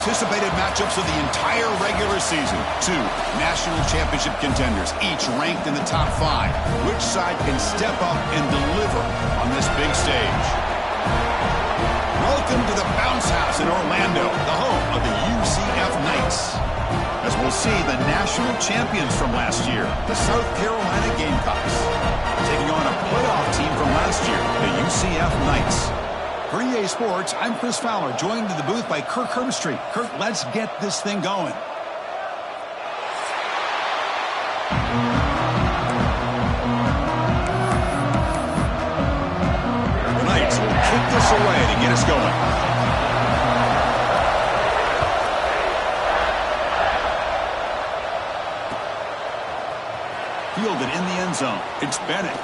Anticipated matchups of the entire regular season. Two national championship contenders, each ranked in the top 5. Which side can step up and deliver on this big stage? Welcome to the Bounce House in Orlando, the home of the UCF Knights. As we'll see, the national champions from last year, the South Carolina Gamecocks, taking on a playoff team from last year, the UCF Knights. For EA Sports, I'm Chris Fowler, joined in the booth by Kirk Herbstreit. Kirk, let's get this thing going. The Knights will kick this away to get us going. Fielded in the end zone. It's Bennett.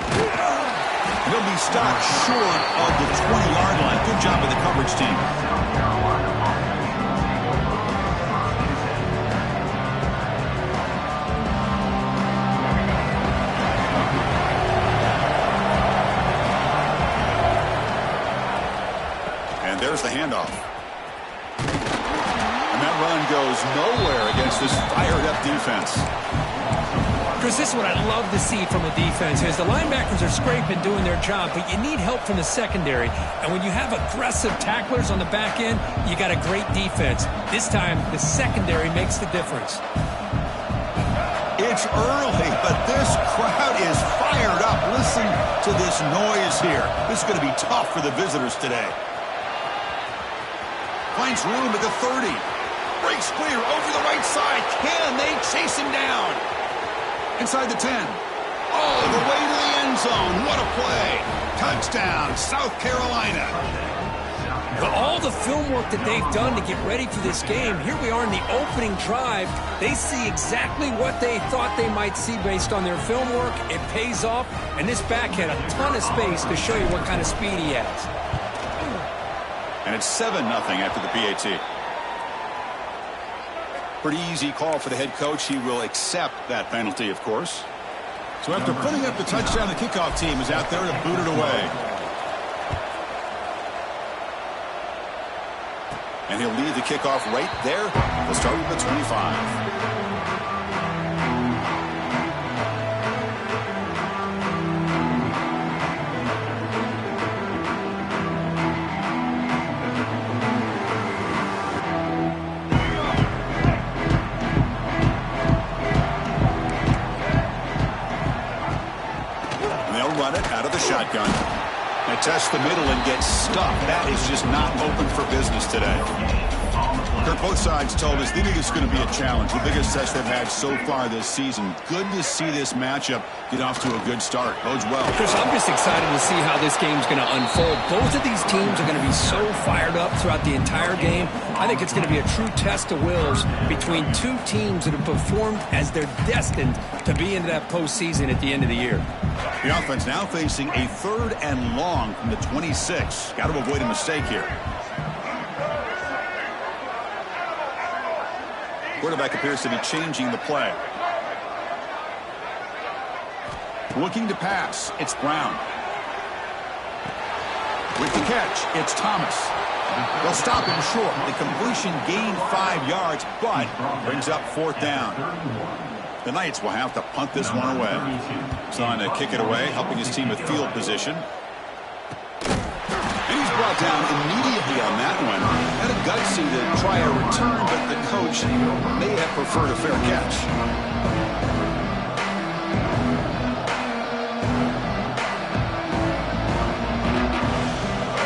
He'll be stopped short of the 20-yard line. Good job of the coverage team. And there's the handoff. And that run goes nowhere against this fired-up defense. Chris, this is what I love to see from a defense is the linebackers are scraping, doing their job, but you need help from the secondary. And when you have aggressive tacklers on the back end, you got a great defense. This time, the secondary makes the difference. It's early, but this crowd is fired up. Listen to this noise here. This is going to be tough for the visitors today. Finds room at the 30. Breaks clear over the right side. Can they chase him down? Inside the 10. All the way to the end zone. What a play. Touchdown, South Carolina. But all the film work that they've done to get ready for this game, here we are in the opening drive. They see exactly what they thought they might see based on their film work. It pays off, and this back had a ton of space to show you what kind of speed he has. And it's 7-0 after the PAT. Pretty easy call for the head coach. He will accept that penalty, of course. So after putting up the touchdown, the kickoff team is out there to boot it away. And he'll lead the kickoff right there. We'll start with the 25. Shotgun. They test the middle and get stuck. That is just not open for business today. Kirk, both sides told us they knew this was going to be a challenge. The biggest test they've had so far this season. Good to see this matchup get off to a good start. Bodes well. Chris, I'm just excited to see how this game's going to unfold. Both of these teams are going to be so fired up throughout the entire game. I think it's going to be a true test of wills between two teams that have performed as they're destined to be into that postseason at the end of the year. The offense now facing a 3rd and long from the 26. Got to avoid a mistake here. Quarterback appears to be changing the play. Looking to pass. It's Brown. With the catch, it's Thomas. They'll stop him short. The completion gained 5 yards, but brings up 4th down. The Knights will have to punt this one away. He's on to kick it away, helping his team with field position. And he's brought down immediately on that one. Had a gutsy to try a return, but the coach may have preferred a fair catch.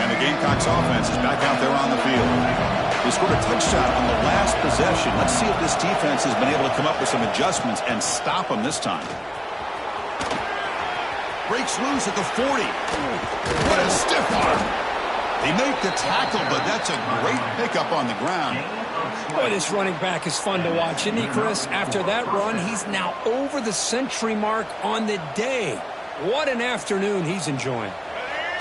And the Gamecocks offense is back out there on the field. They scored a touchdown on the last possession. Let's see if this defense has been able to come up with some adjustments and stop them this time. Breaks loose at the 40. What a stiff arm. They make the tackle, but that's a great pickup on the ground. Boy, this running back is fun to watch, isn't he, Chris? After that run, he's now over the century mark on the day. What an afternoon he's enjoying.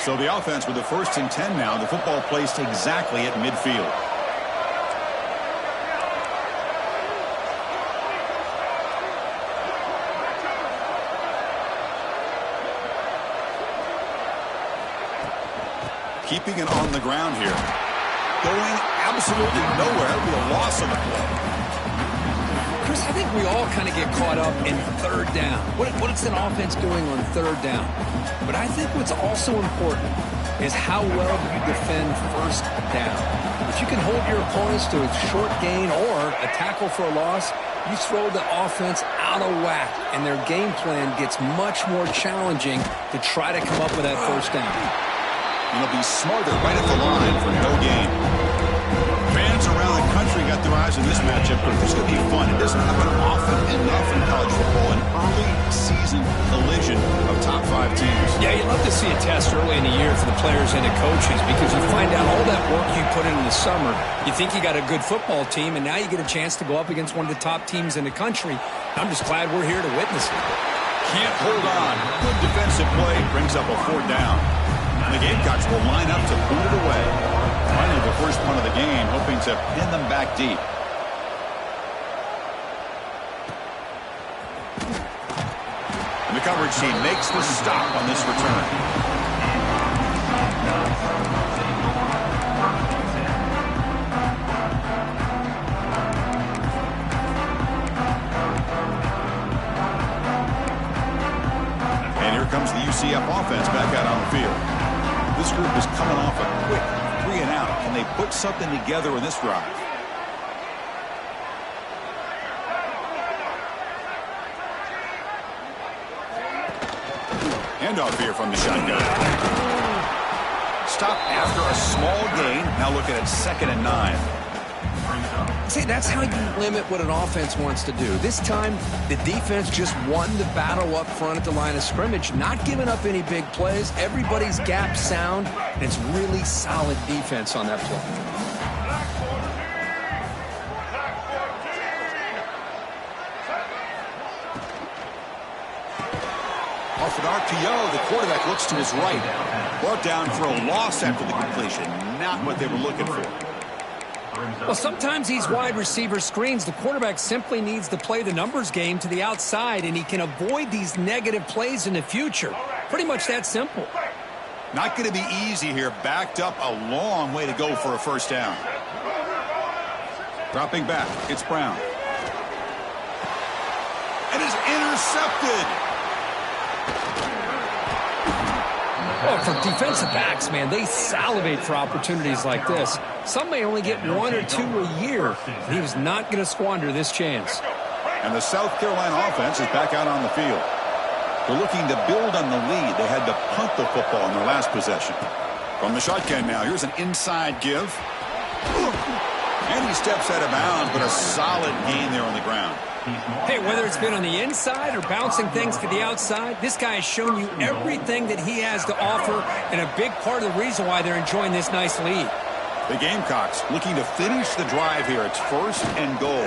So the offense with the 1st and 10 now. The football placed exactly at midfield. Keeping it on the ground here. going absolutely nowhere. It'll be a loss on the play. Chris, I think we all kind of get caught up in third down. What's an offense doing on third down? But I think what's also important is how well do you defend first down. If you can hold your opponents to a short gain or a tackle for a loss, you throw the offense out of whack, and their game plan gets much more challenging to try to come up with that first down. And they'll be smarter right at the line for no gain. Fans around the country got their eyes on this matchup, but it's going to be fun. It doesn't happen often enough in college football, an early season collision of top 5 teams. Yeah, you'd love to see a test early in the year for the players and the coaches because you find out all that work you put in the summer. You think you got a good football team, and now you get a chance to go up against one of the top teams in the country. I'm just glad we're here to witness it. Can't hold on. Good defensive play brings up a 4th down. And the Gamecocks will line up to boot it away. Finally, the first punt of the game, hoping to pin them back deep. And the coverage team makes the stop on this return. And here comes the UCF offense back out on the field. This group is coming off a quick 3 and out. Can they put something together in this drive? Handoff here from the shotgun. Stop after a small gain. Now looking at 2nd and 9. See, that's how you limit what an offense wants to do. This time, the defense just won the battle up front at the line of scrimmage, not giving up any big plays. Everybody's gap sound, and it's really solid defense on that play. Off an RPO, the quarterback looks to his right. Brought down for a loss after the completion. Not what they were looking for. Well, sometimes these wide receiver screens, the quarterback simply needs to play the numbers game to the outside, and he can avoid these negative plays in the future. Pretty much that simple. Not going to be easy here. Backed up a long way to go for a first down. Dropping back, it's Brown. And is intercepted. Well, for defensive backs, man, they salivate for opportunities like this. Some may only get 1 or 2 a year. He was not going to squander this chance. And the South Carolina offense is back out on the field. They're looking to build on the lead. They had to punt the football in their last possession. From the shotgun now, here's an inside give. And he steps out of bounds, but a solid gain there on the ground. Hey, whether it's been on the inside or bouncing things to the outside, this guy has shown you everything that he has to offer, and a big part of the reason why they're enjoying this nice lead. The Gamecocks looking to finish the drive here. It's 1st and goal.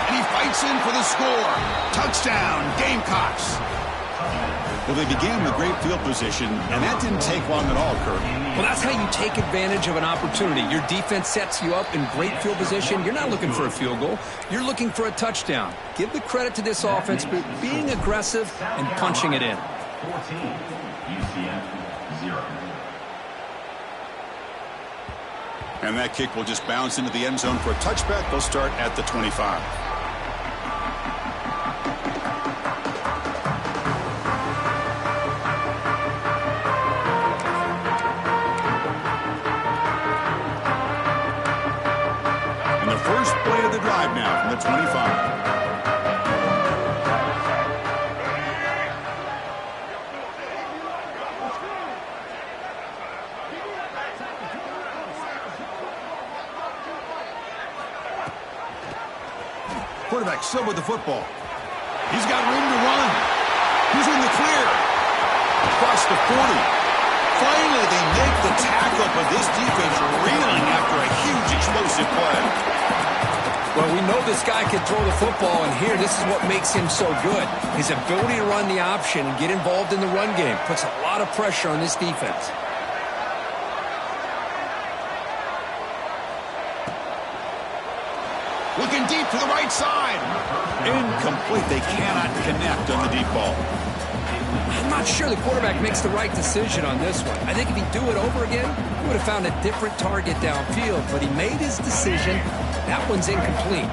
And he fights in for the score. Touchdown, Gamecocks. Well, they began with great field position, and that didn't take long at all, Kurt. Well, that's how you take advantage of an opportunity. Your defense sets you up in great field position. You're not looking for a field goal. You're looking for a touchdown. Give the credit to this offense for being aggressive and punching it in. 14, UCF 0. And that kick will just bounce into the end zone for a touchback. They'll start at the 25. And the first play of the drive now from the 25. Quarterback still with the football. He's got room to run. He's in the clear. Across the 40. Finally, they make the tackle, but this defense reeling after a huge explosive play. Well, we know this guy can throw the football, and here, this is what makes him so good. His ability to run the option and get involved in the run game puts a lot of pressure on this defense. Looking deep to the right side. Incomplete. They cannot connect on the deep ball. I'm not sure the quarterback makes the right decision on this one. I think if he'd do it over again, he would have found a different target downfield, but he made his decision. That one's incomplete.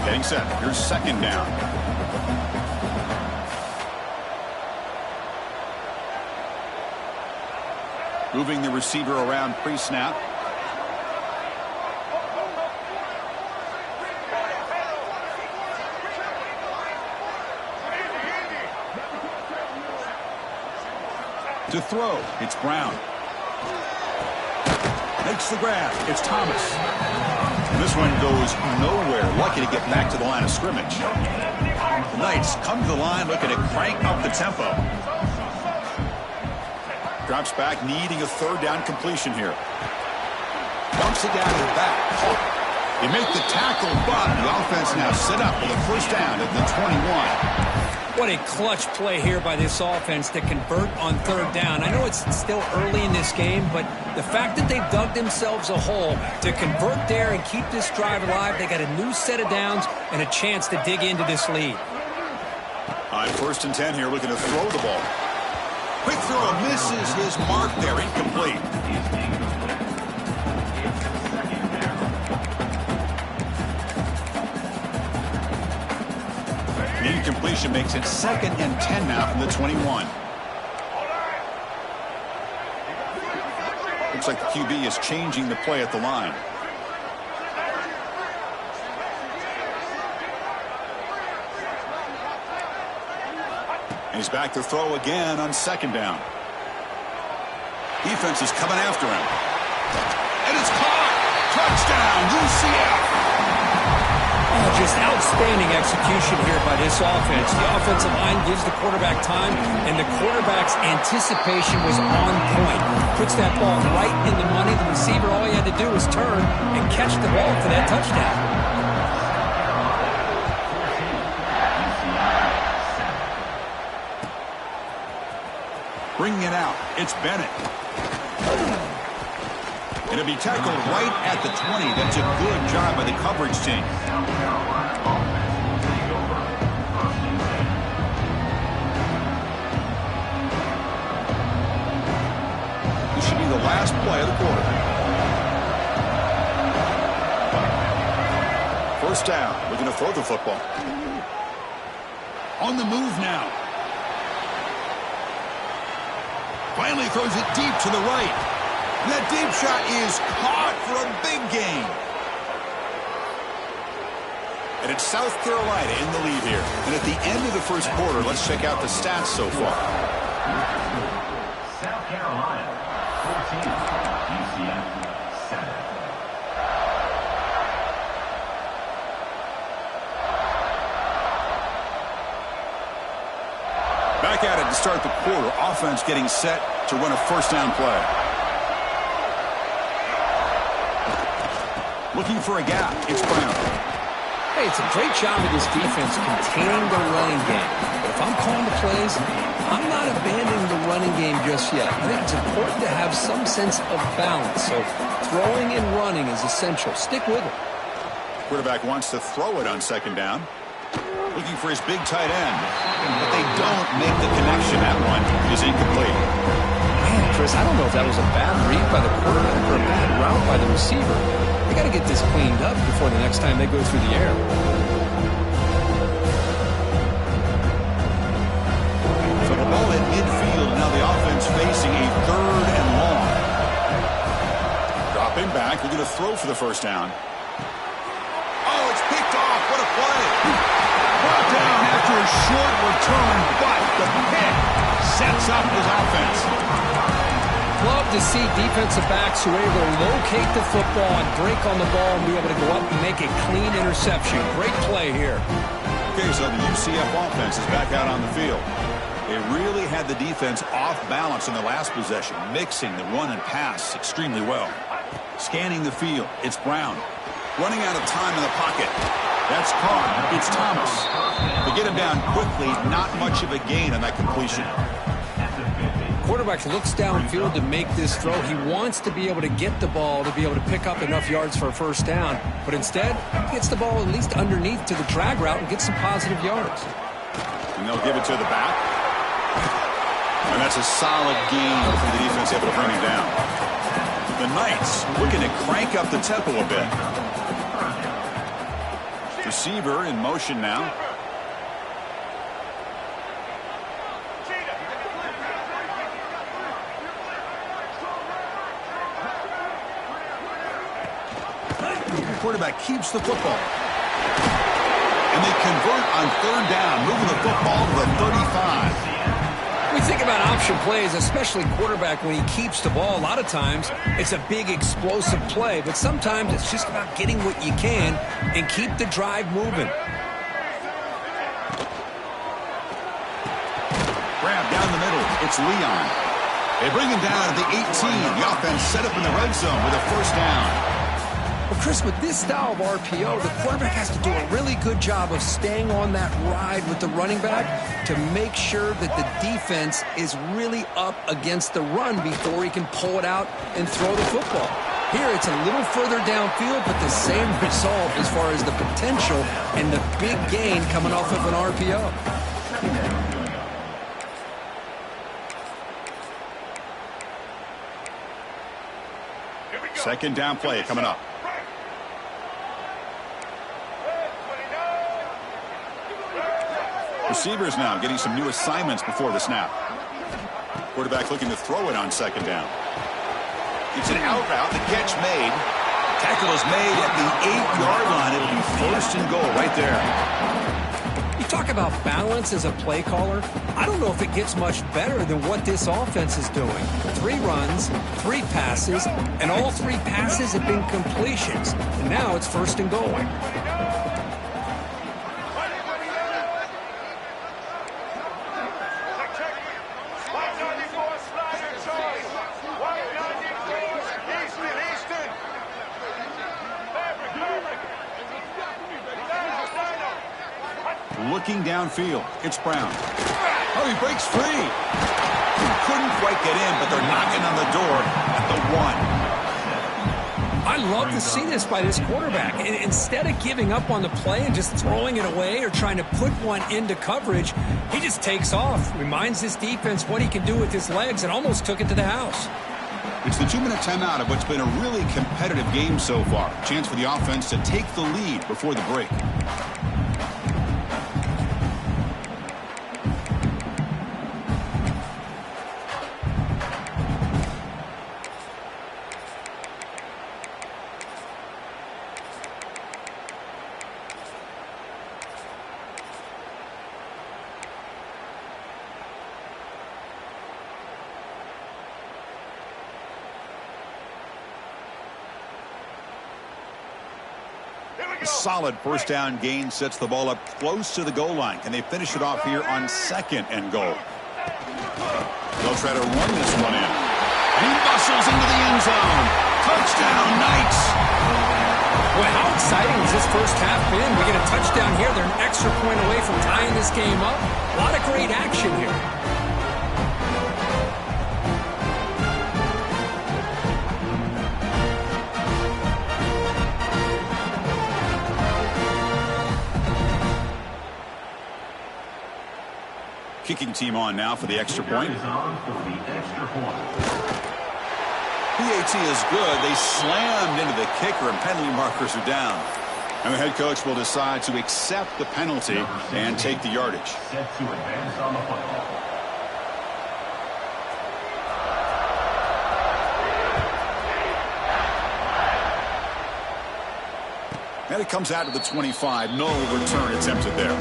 Getting set. Here's second down. Moving the receiver around pre-snap. To throw, it's Brown. Makes the grab, it's Thomas. And this one goes nowhere. Lucky to get back to the line of scrimmage. The Knights come to the line looking to crank up the tempo. Drops back, needing a third down completion here. Dumps it down to the back. They make the tackle, but the offense now set up with a first down at the 21. What a clutch play here by this offense to convert on third down. I know it's still early in this game, but the fact that they've dug themselves a hole to convert there and keep this drive alive, they got a new set of downs and a chance to dig into this lead. On 1st and 10 here, looking to throw the ball. Quick throw, misses his mark there, incomplete. The incompletion makes it 2nd and 10 now from the 21. Looks like the QB is changing the play at the line. And he's back to throw again on 2nd down. Defense is coming after him. And it's caught! Touchdown, UCF! Oh, just outstanding execution here by this offense. The offensive line gives the quarterback time, and the quarterback's anticipation was on point. Puts that ball right in the money. The receiver, all he had to do was turn and catch the ball for that touchdown. Bringing it out, it's Bennett. It'll be tackled right at the 20. That's a good job by the coverage team. This should be the last play of the quarter. First down. We're going to throw the football. On the move now. Finally throws it deep to the right. That deep shot is caught for a big gain. And it's South Carolina in the lead here. And at the end of the first quarter, let's check out the stats so far. South Carolina, 14. UCF, 7. Back at it to start the quarter. Offense getting set to run a first down play. Looking for a gap. It's Brown. Hey, it's a great job of this defense containing the running game. But if I'm calling the plays, I'm not abandoning the running game just yet. I think it's important to have some sense of balance. So throwing and running is essential. Stick with it. Quarterback wants to throw it on 2nd down. Looking for his big tight end. But they don't make the connection. That one is incomplete. Man, Chris, I don't know if that was a bad read by the quarterback or a bad route by the receiver. They got to get this cleaned up before the next time they go through the air. So the ball at midfield. Now the offense facing a 3rd and long. Dropping back. We're going to throw for the first down. Oh, it's picked off. What a play. Brought down after a short return, but the pick sets up his offense. Love to see defensive backs who are able to locate the football and break on the ball and be able to go up and make a clean interception. Great play here. Okay, so the UCF offense is back out on the field. They really had the defense off balance in the last possession, mixing the run and pass extremely well. Scanning the field, it's Brown. Running out of time in the pocket. That's caught. It's Thomas. They get him down quickly. Not much of a gain on that completion. Quarterback looks downfield to make this throw. He wants to be able to get the ball to be able to pick up enough yards for a first down. But instead, he gets the ball at least underneath to the drag route and gets some positive yards. And they'll give it to the back. And that's a solid gain for the defense able to bring him down. The Knights looking to crank up the tempo a bit. Receiver in motion now. The quarterback keeps the football. And they convert on third down, moving the football to the 35. We think about option plays, especially quarterback when he keeps the ball. A lot of times, it's a big explosive play, but sometimes it's just about getting what you can and keep the drive moving. Grab down the middle. It's Leon. They bring him down at the 18. The offense set up in the red zone with a first down. Well, Chris, with this style of RPO, the quarterback has to do a really good job of staying on that ride with the running back to make sure that the defense is really up against the run before he can pull it out and throw the football. Here, it's a little further downfield, but the same result as far as the potential and the big gain coming off of an RPO. Second down play coming up. Receivers now getting some new assignments before the snap. Quarterback looking to throw it on second down. It's an out route. The catch made. Tackle is made at the 8-yard line. It'll be first and goal right there. You talk about balance as a play caller. I don't know if it gets much better than what this offense is doing. 3 runs, 3 passes, and all 3 passes have been completions. And now it's first and goal. Looking downfield. It's Brown. Oh, he breaks free. He couldn't quite get in, but they're knocking on the door at the 1. I love to see this by this quarterback. Instead of giving up on the play and just throwing it away or trying to put one into coverage, he just takes off, reminds this defense what he can do with his legs, and almost took it to the house. It's the 2-minute timeout of what's been a really competitive game so far. Chance for the offense to take the lead before the break. Solid first down gain sets the ball up close to the goal line. Can they finish it off here on second and goal? They'll try to run this one in. He bustles into the end zone. Touchdown, Knights. Well, how exciting has this first half been? We get a touchdown here. They're an extra point away from tying this game up. A lot of great action here. Kicking team on now for the extra point. PAT is good. They slammed into the kicker, and penalty markers are down. And the head coach will decide to accept the penalty and take the yardage. Set to advance on the football. And it comes out to the 25. No return attempted there.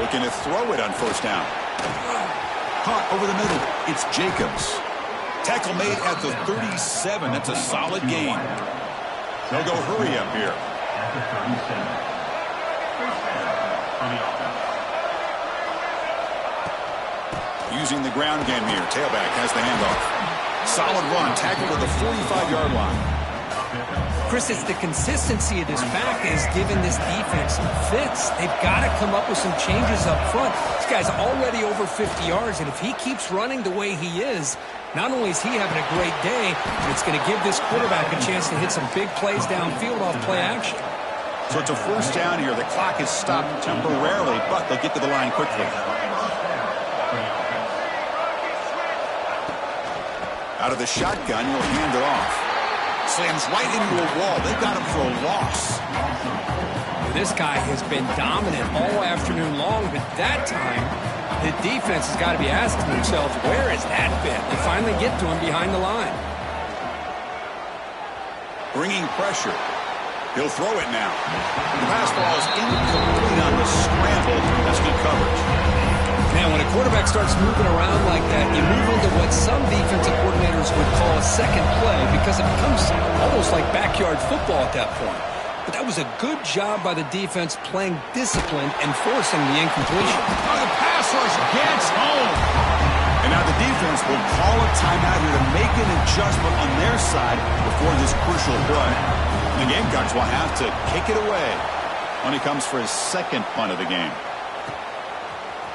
Looking to throw it on first down. Caught over the middle. It's Jacobs. Tackle made at the 37. That's a solid gain. They'll go hurry up here. At the 37. First down for the offense. Using the ground game here. Tailback has the handoff. Solid run. Tackle to the 45-yard line. Chris, it's the consistency of this back that has given this defense fits. They've got to come up with some changes up front. This guy's already over 50 yards, and if he keeps running the way he is, not only is he having a great day, but it's going to give this quarterback a chance to hit some big plays downfield off play action. So it's a first down here. The clock is stopped temporarily, but they'll get to the line quickly. Out of the shotgun, he'll hand it off. Slams right into a wall. They've got him for a loss. This guy has been dominant all afternoon long, but that time, the defense has got to be asking themselves, where has that been? They finally get to him behind the line. Bringing pressure. He'll throw it now. The pass ball is incomplete on the scramble. That's good coverage. Man, when a quarterback starts moving around like that, you move into what some defensive coordinators would call a second play because it becomes almost like backyard football at that point. But that was a good job by the defense playing discipline and forcing the incompletion. Oh, the pass rush gets home. And now the defense will call a timeout here to make an adjustment on their side before this crucial play. The Gamecocks will have to kick it away when he comes for his second punt of the game.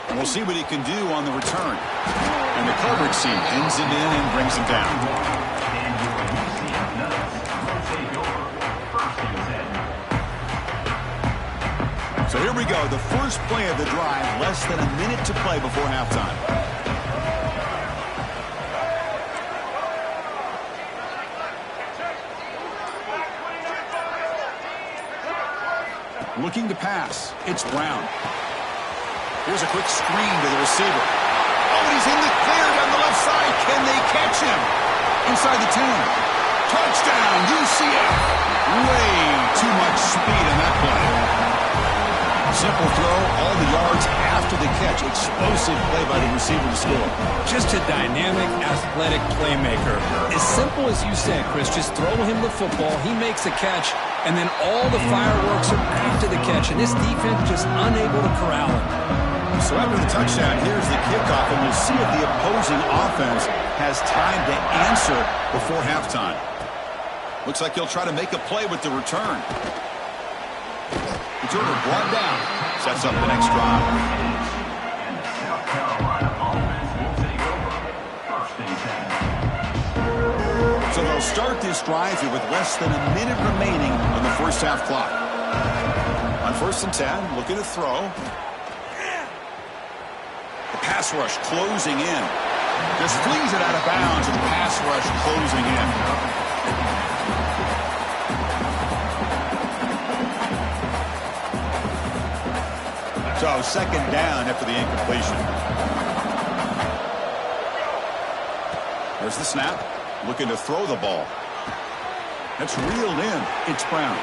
And we'll see what he can do on the return. And the coverage team pins it in and brings him down. So here we go, the first play of the drive, less than a minute to play before halftime. Looking to pass, it's Brown. Here's a quick screen to the receiver. Oh, and he's in the clear down the left side. Can they catch him? Inside the 10. Touchdown, UCF. Way too much speed on that play. Simple throw, all the yards after the catch. Explosive play by the receiver to score. Just a dynamic, athletic playmaker. As simple as you said, Chris, just throw him the football, he makes a catch, and then all the fireworks are after the catch, and this defense just unable to corral him. So after the touchdown, here's the kickoff, and we'll see if the opposing offense has time to answer before halftime. Looks like he'll try to make a play with the return. Returner brought down. Sets up the next drive. And the South Carolina offense will take over. First and 10. So they'll start this drive here with less than a minute remaining on the first half clock. On first and 10, looking to throw. The pass rush closing in. Just flees it out of bounds, and the pass rush closing in. So second down after the incompletion. There's the snap. Looking to throw the ball. That's reeled in. It's Brown.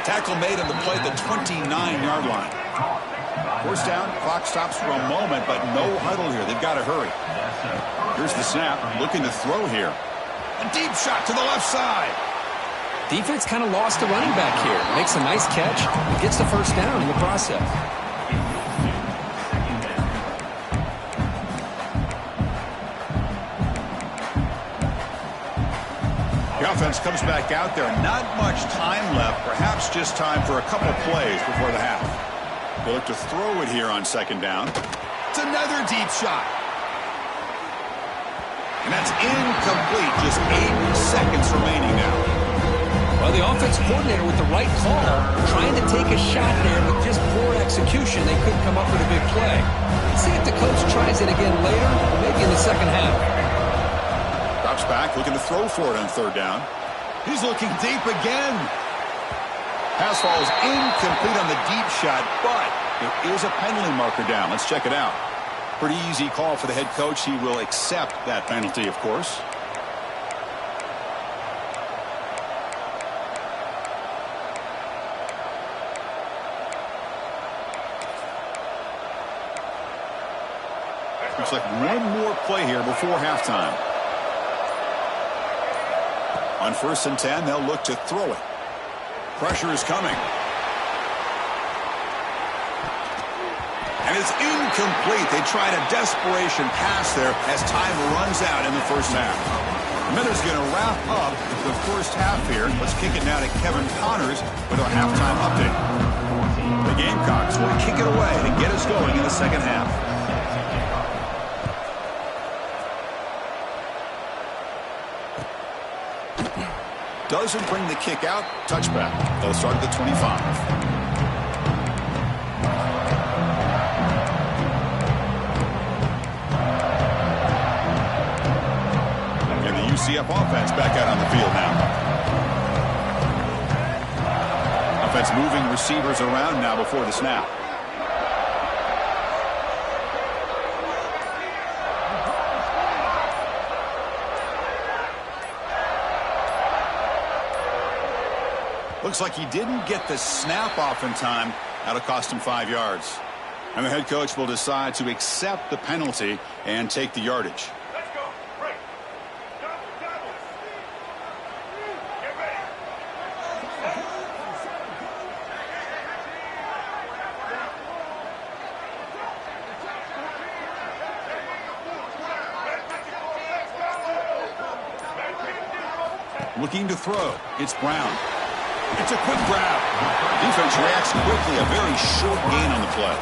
Tackle made on the play at the 29-yard line. First down, clock stops for a moment, but no huddle here. They've got to hurry. Here's the snap, looking to throw here. A deep shot to the left side. Defense kind of lost the running back here. Makes a nice catch, and gets the first down in the process. The offense comes back out there. Not much time left, perhaps just time for a couple plays before the half. They look to throw it here on second down. It's another deep shot. And that's incomplete. Just 8 seconds remaining now. Well, the offense coordinator with the right call, trying to take a shot there with just poor execution. They couldn't come up with a big play. Let's see if the coach tries it again later, or maybe in the second half. Drops back, looking to throw for it on third down. He's looking deep again. Pass ball is incomplete on the deep shot, but there is a penalty marker down. Let's check it out. Pretty easy call for the head coach. He will accept that penalty, of course. Looks like one more play here before halftime. On first and 10, they'll look to throw it. Pressure is coming. And it's incomplete. They tried a desperation pass there as time runs out in the first half. Miller's going to wrap up the first half here. Let's kick it now to Kevin Connors with our halftime update. The Gamecocks will kick it away to get us going in the second half. Doesn't bring the kick out. Touchback. They'll start at the 25. UCF offense back out on the field now. Offense moving receivers around now before the snap. Looks like he didn't get the snap off in time. That'll cost him 5 yards. And the head coach will decide to accept the penalty and take the yardage. Looking to throw. It's Brown. It's a quick grab. Defense reacts quickly. A very short gain on the play.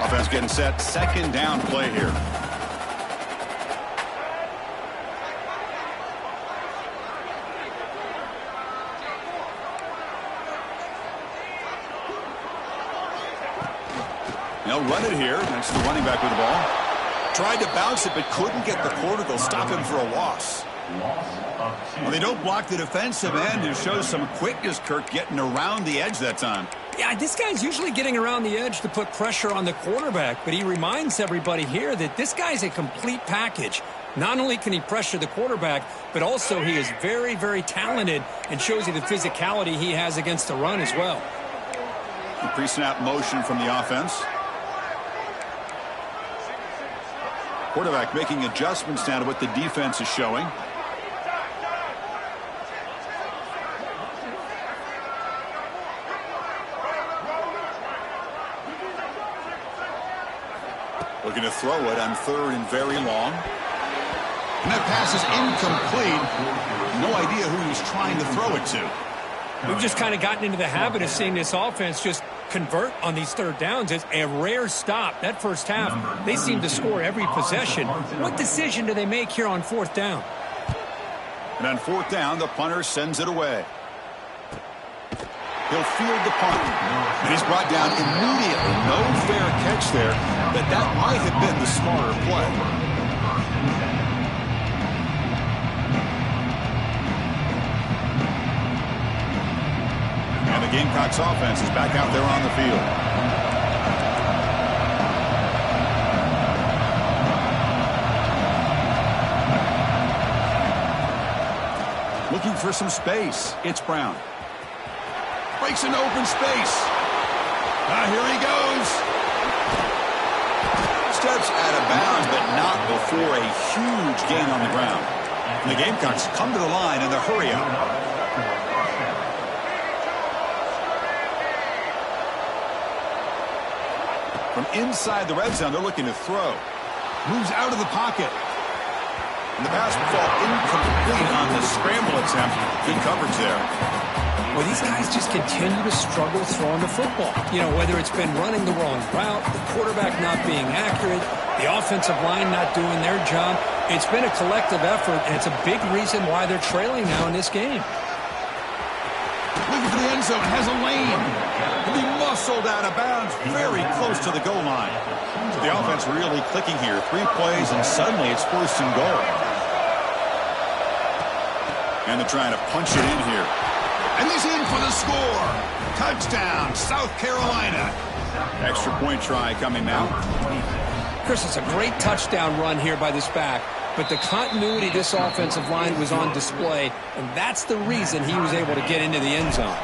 Offense getting set. Second down play here. They'll run it here. That's the running back with the ball. Tried to bounce it, but couldn't get the corner. They'll stop him for a loss. Well, they don't block the defensive end. It shows some quickness, Kirk, getting around the edge that time. Yeah, this guy's usually getting around the edge to put pressure on the quarterback, but he reminds everybody here that this guy's a complete package. Not only can he pressure the quarterback, but also he is very, very talented and shows you the physicality he has against the run as well. The pre-snap motion from the offense. Quarterback making adjustments now to what the defense is showing. Looking to throw it on third and very long. And that pass is incomplete. No idea who he's trying to throw it to. We've just kind of gotten into the habit of seeing this offense just convert on these third downs. It's a rare stop. That first half, they seem to score every possession. What decision do they make here on fourth down? And on fourth down, the punter sends it away. He'll field the punt. And he's brought down immediately. No fair catch there, but that might have been the smarter play. And the Gamecocks offense is back out there on the field. Looking for some space. It's Brown. Breaks into open space. Here he goes. Steps out of bounds, but not before a huge gain on the ground. And the Gamecocks come to the line in the hurry up. From inside the red zone, they're looking to throw. Moves out of the pocket. And the pass will fall incomplete on the scramble attempt. Good coverage there. Well, these guys just continue to struggle throwing the football. You know, whether it's been running the wrong route, the quarterback not being accurate, the offensive line not doing their job. It's been a collective effort, and it's a big reason why they're trailing now in this game. Looking for the end zone, has a lane. He'll be muscled out of bounds, very close to the goal line. So the offense really clicking here. 3 plays, and suddenly it's first and goal. And they're trying to punch it in here. And he's in for the score. Touchdown, South Carolina. Extra point try coming now. Chris, it's a great touchdown run here by this back, but the continuity of this offensive line was on display, and that's the reason he was able to get into the end zone.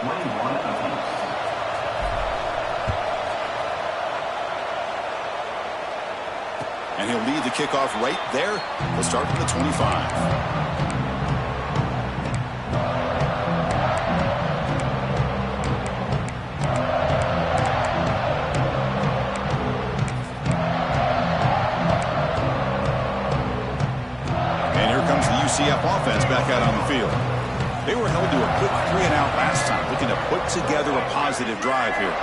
And he'll lead the kickoff right there. We'll start from the 25. UCF offense back out on the field. They were held to a quick 3-and-out last time, looking to put together a positive drive here.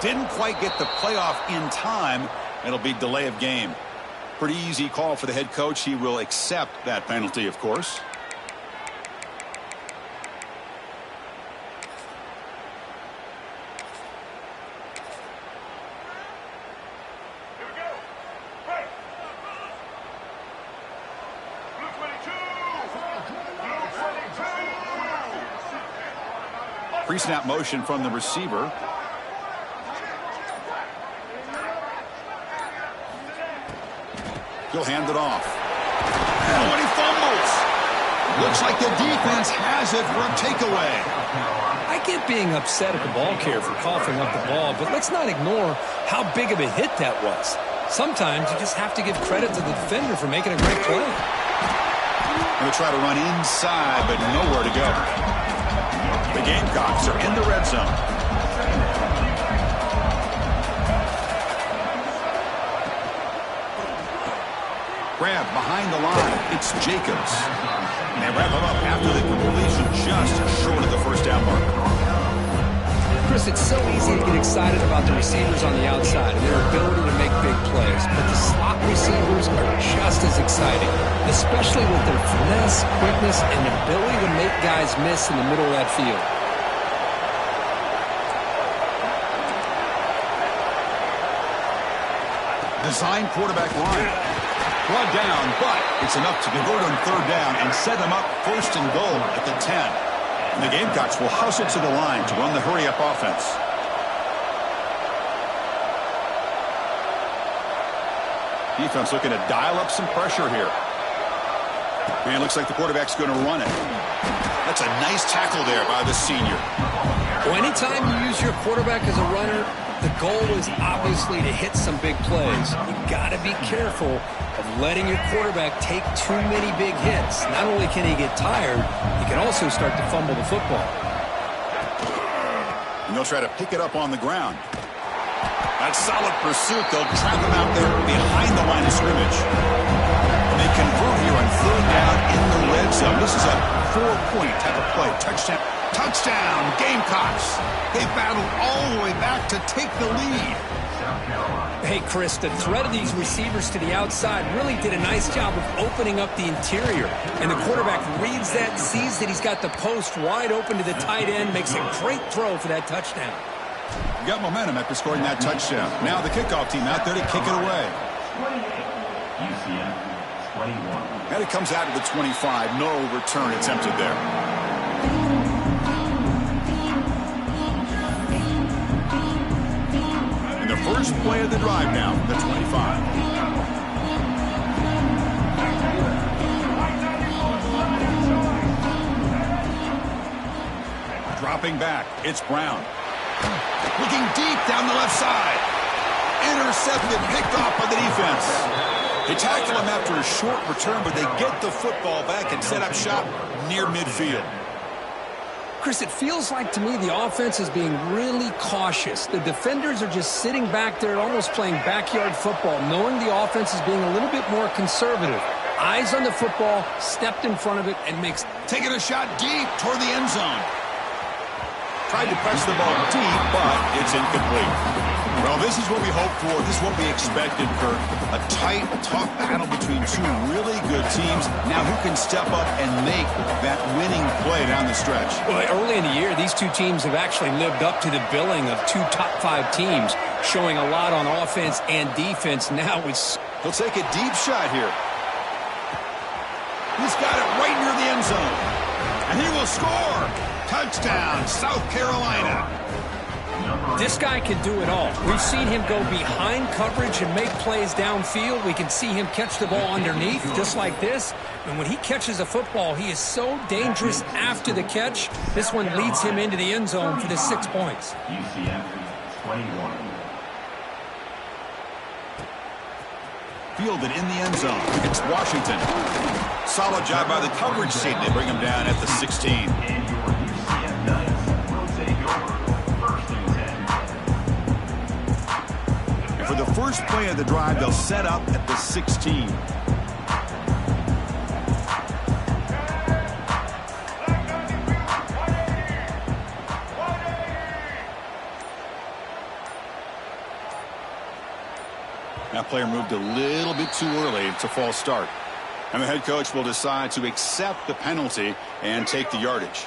Didn't quite get the playoff in time. It'll be delay of game. Pretty easy call for the head coach. He will accept that penalty, of course. Pre-snap motion from the receiver. He'll hand it off. Oh, and he fumbles. Looks like the defense has it for a takeaway. I get being upset at the ball carrier for coughing up the ball, but let's not ignore how big of a hit that was. Sometimes you just have to give credit to the defender for making a great play. Going to try to run inside, but nowhere to go. The Gamecocks are in the red zone. Grab behind the line. It's Jacobs. And they wrap him up after the completion just short of the first down mark. Chris, it's so easy to get excited about the receivers on the outside and their ability to make big plays, but the slot receivers are just as exciting, especially with their finesse, quickness, and ability to make guys miss in the middle of that field. Design quarterback line. Brought down, but it's enough to convert on third down and set them up first and goal at the 10. And the Gamecocks will hustle to the line to run the hurry-up offense. Defense looking to dial up some pressure here. And it looks like the quarterback's going to run it. That's a nice tackle there by the senior. Well, anytime you use your quarterback as a runner, the goal is obviously to hit some big plays. You got to be careful of letting your quarterback take too many big hits. Not only can he get tired, he can also start to fumble the football. And they'll try to pick it up on the ground. That's solid pursuit. They'll trap him out there behind the line of scrimmage. And they convert here on third down in the red zone. This is a 4-point type of play. Touchdown. Touchdown, Gamecocks. They battled all the way back to take the lead. Hey, Chris, the threat of these receivers to the outside really did a nice job of opening up the interior. And the quarterback reads that, sees that he's got the post wide open to the tight end, makes a great throw for that touchdown. You got momentum after scoring that touchdown. Now the kickoff team out there to kick it away. And it comes out to the 25. No return attempted there. First play of the drive now, the 25. Dropping back, it's Brown. Looking deep down the left side. Intercepted, picked off by the defense. They tackle him after a short return, but they get the football back and set up shop near midfield. Chris, it feels like to me the offense is being really cautious. The defenders are just sitting back there almost playing backyard football, knowing the offense is being a little bit more conservative. Eyes on the football, stepped in front of it, and makes... Taking a shot deep toward the end zone. Tried to press the ball deep, but it's incomplete. Well, this is what we hoped for. This is what we expected, Kirk. A tight, tough battle between two really good teams. Now who can step up and make that winning play down the stretch? Well, early in the year, these two teams have actually lived up to the billing of two top 5 teams, showing a lot on offense and defense. Now it's... He'll take a deep shot here. He's got it right near the end zone. And he will score. Touchdown, South Carolina. This guy can do it all. We've seen him go behind coverage and make plays downfield. We can see him catch the ball underneath, just like this. And when he catches a football, he is so dangerous after the catch. This one leads him into the end zone for the 6 points. UCF 21. Fielded in the end zone. It's Washington. Solid job by the coverage team. They bring him down at the 16. And your UCF Knights will take over 1st and 10. And for the first play of the drive, they'll set up at the 16. That player moved a little bit too early. It's a false start. And the head coach will decide to accept the penalty and take the yardage.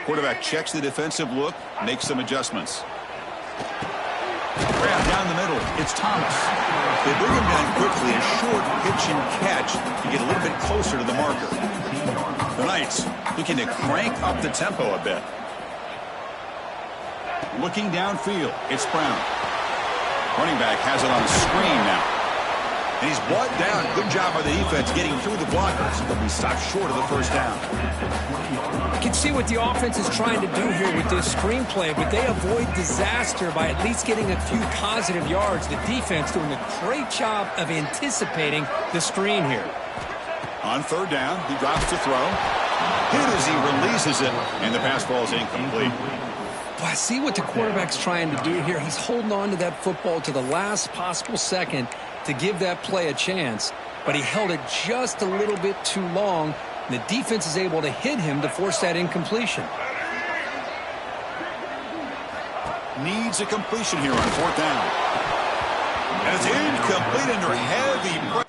Quarterback checks the defensive look, makes some adjustments. Grab down the middle. It's Thomas. They bring him down quickly. A short pitch and catch to get a little bit closer to the marker. The Knights looking to crank up the tempo a bit. Looking downfield, it's Brown. Running back has it on the screen now. And he's brought down. Good job by the defense getting through the blockers. But we stopped short of the first down. You can see what the offense is trying to do here with this screenplay, but they avoid disaster by at least getting a few positive yards. The defense doing a great job of anticipating the screen here. On 3rd down, he drops to throw. Hit as he releases it, and the pass ball is incomplete. Well, I see what the quarterback's trying to do here. He's holding on to that football to the last possible second to give that play a chance, but he held it just a little bit too long. The defense is able to hit him to force that incompletion. Needs a completion here on 4th down. And it's incomplete under heavy pressure.